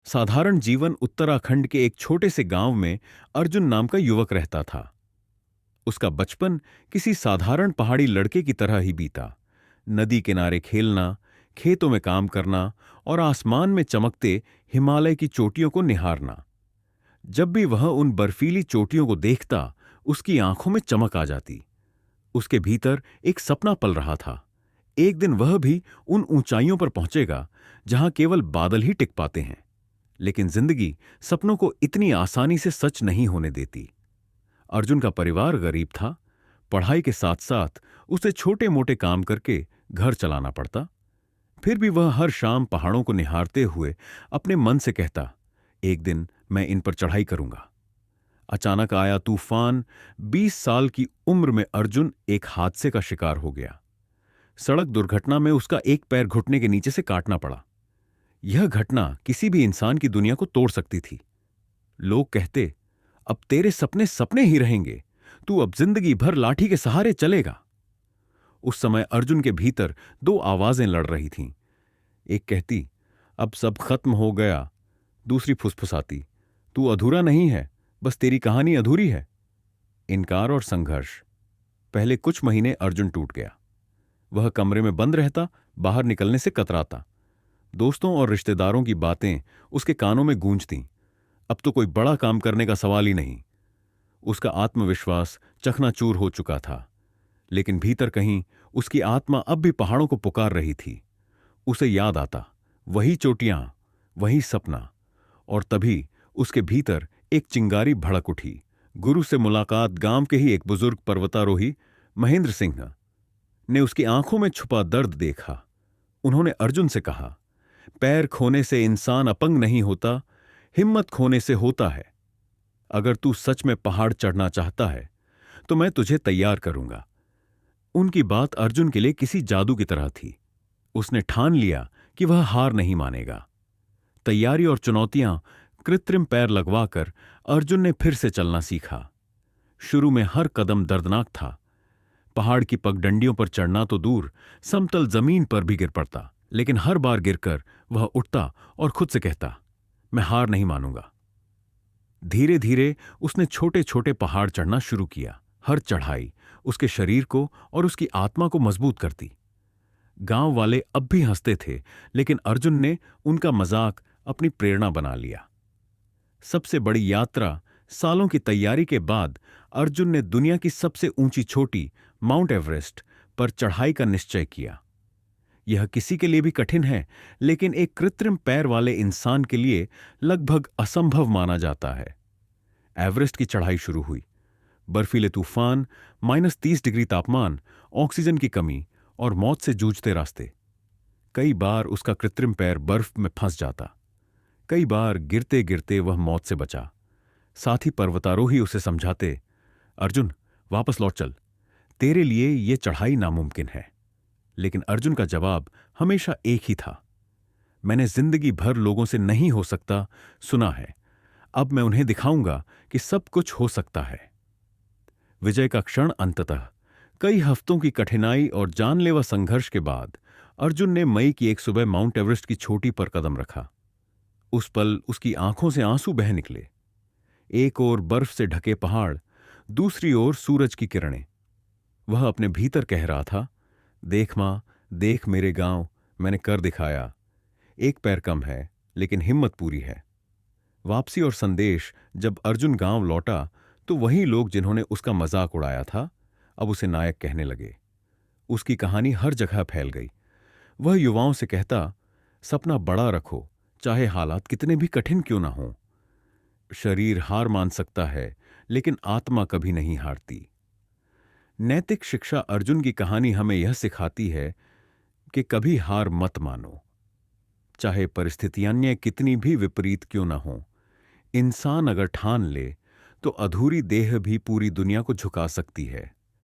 साधारण जीवन उत्तराखंड के एक छोटे से गांव में अर्जुन नाम का युवक रहता था। उसका बचपन किसी साधारण पहाड़ी लड़के की तरह ही बीता। नदी किनारे खेलना, खेतों में काम करना और आसमान में चमकते हिमालय की चोटियों को निहारना। जब भी वह उन बर्फीली चोटियों को देखता, उसकी आंखों में चमक आ जाती। उसके भीतर एक सपना पल रहा था। एक दिन वह भी उन ऊंचाइयों पर पहुंचेगा जहां केवल बादल ही टिक पाते हैं। लेकिन जिंदगी सपनों को इतनी आसानी से सच नहीं होने देती। अर्जुन का परिवार गरीब था। पढ़ाई के साथ साथ उसे छोटे मोटे काम करके घर चलाना पड़ता। फिर भी वह हर शाम पहाड़ों को निहारते हुए अपने मन से कहता, एक दिन मैं इन पर चढ़ाई करूंगा। अचानक आया तूफान। 20 साल की उम्र में अर्जुन एक हादसे का शिकार हो गया। सड़क दुर्घटना में उसका एक पैर घुटने के नीचे से काटना पड़ा। यह घटना किसी भी इंसान की दुनिया को तोड़ सकती थी। लोग कहते, अब तेरे सपने सपने ही रहेंगे, तू अब जिंदगी भर लाठी के सहारे चलेगा। उस समय अर्जुन के भीतर दो आवाजें लड़ रही थीं। एक कहती, अब सब खत्म हो गया। दूसरी फुसफुसाती, तू अधूरा नहीं है, बस तेरी कहानी अधूरी है। इनकार और संघर्ष। पहले कुछ महीने अर्जुन टूट गया। वह कमरे में बंद रहता, बाहर निकलने से कतराता। दोस्तों और रिश्तेदारों की बातें उसके कानों में गूंजतीं। अब तो कोई बड़ा काम करने का सवाल ही नहीं। उसका आत्मविश्वास चकनाचूर हो चुका था। लेकिन भीतर कहीं उसकी आत्मा अब भी पहाड़ों को पुकार रही थी। उसे याद आता, वही चोटियां, वही सपना। और तभी उसके भीतर एक चिंगारी भड़क उठी। गुरु से मुलाकात। गांव के ही एक बुजुर्ग पर्वतारोही महेंद्र सिंह ने उसकी आंखों में छुपा दर्द देखा। उन्होंने अर्जुन से कहा, पैर खोने से इंसान अपंग नहीं होता, हिम्मत खोने से होता है। अगर तू सच में पहाड़ चढ़ना चाहता है तो मैं तुझे तैयार करूंगा। उनकी बात अर्जुन के लिए किसी जादू की तरह थी। उसने ठान लिया कि वह हार नहीं मानेगा। तैयारी और चुनौतियां कृत्रिम पैर लगवाकर अर्जुन ने फिर से चलना सीखा। शुरू में हर कदम दर्दनाक था। पहाड़ की पगडंडियों पर चढ़ना तो दूर, समतल जमीन पर भी गिर पड़ता। लेकिन हर बार गिरकर वह उठता और खुद से कहता, मैं हार नहीं मानूंगा। धीरे धीरे उसने छोटे छोटे पहाड़ चढ़ना शुरू किया। हर चढ़ाई उसके शरीर को और उसकी आत्मा को मजबूत करती। गांव वाले अब भी हंसते थे, लेकिन अर्जुन ने उनका मजाक अपनी प्रेरणा बना लिया। सबसे बड़ी यात्रा, सालों की तैयारी के बाद अर्जुन ने दुनिया की सबसे ऊंची चोटी माउंट एवरेस्ट पर चढ़ाई का निश्चय किया। यह किसी के लिए भी कठिन है, लेकिन एक कृत्रिम पैर वाले इंसान के लिए लगभग असंभव माना जाता है। एवरेस्ट की चढ़ाई शुरू हुई। बर्फीले तूफान, -30 डिग्री तापमान, ऑक्सीजन की कमी और मौत से जूझते रास्ते। कई बार उसका कृत्रिम पैर बर्फ में फंस जाता। कई बार गिरते गिरते वह मौत से बचा। साथ ही पर्वतारोही उसे समझाते, अर्जुन वापस लौट चल, तेरे लिए यह चढ़ाई नामुमकिन है। लेकिन अर्जुन का जवाब हमेशा एक ही था, मैंने जिंदगी भर लोगों से नहीं हो सकता सुना है, अब मैं उन्हें दिखाऊंगा कि सब कुछ हो सकता है। विजय का क्षण अंततः कई हफ्तों की कठिनाई और जानलेवा संघर्ष के बाद अर्जुन ने मई की एक सुबह माउंट एवरेस्ट की चोटी पर कदम रखा। उस पल उसकी आंखों से आंसू बह निकले। एक ओर बर्फ से ढके पहाड़, दूसरी ओर सूरज की किरणें। वह अपने भीतर कह रहा था, देख मां, देख मेरे गांव, मैंने कर दिखाया। एक पैर कम है, लेकिन हिम्मत पूरी है। वापसी और संदेश। जब अर्जुन गांव लौटा तो वही लोग जिन्होंने उसका मजाक उड़ाया था, अब उसे नायक कहने लगे। उसकी कहानी हर जगह फैल गई। वह युवाओं से कहता, सपना बड़ा रखो, चाहे हालात कितने भी कठिन क्यों ना हों। शरीर हार मान सकता है, लेकिन आत्मा कभी नहीं हारती। नैतिक शिक्षा। अर्जुन की कहानी हमें यह सिखाती है कि कभी हार मत मानो, चाहे परिस्थितियां कितनी भी विपरीत क्यों ना हों। इंसान अगर ठान ले तो अधूरी देह भी पूरी दुनिया को झुका सकती है।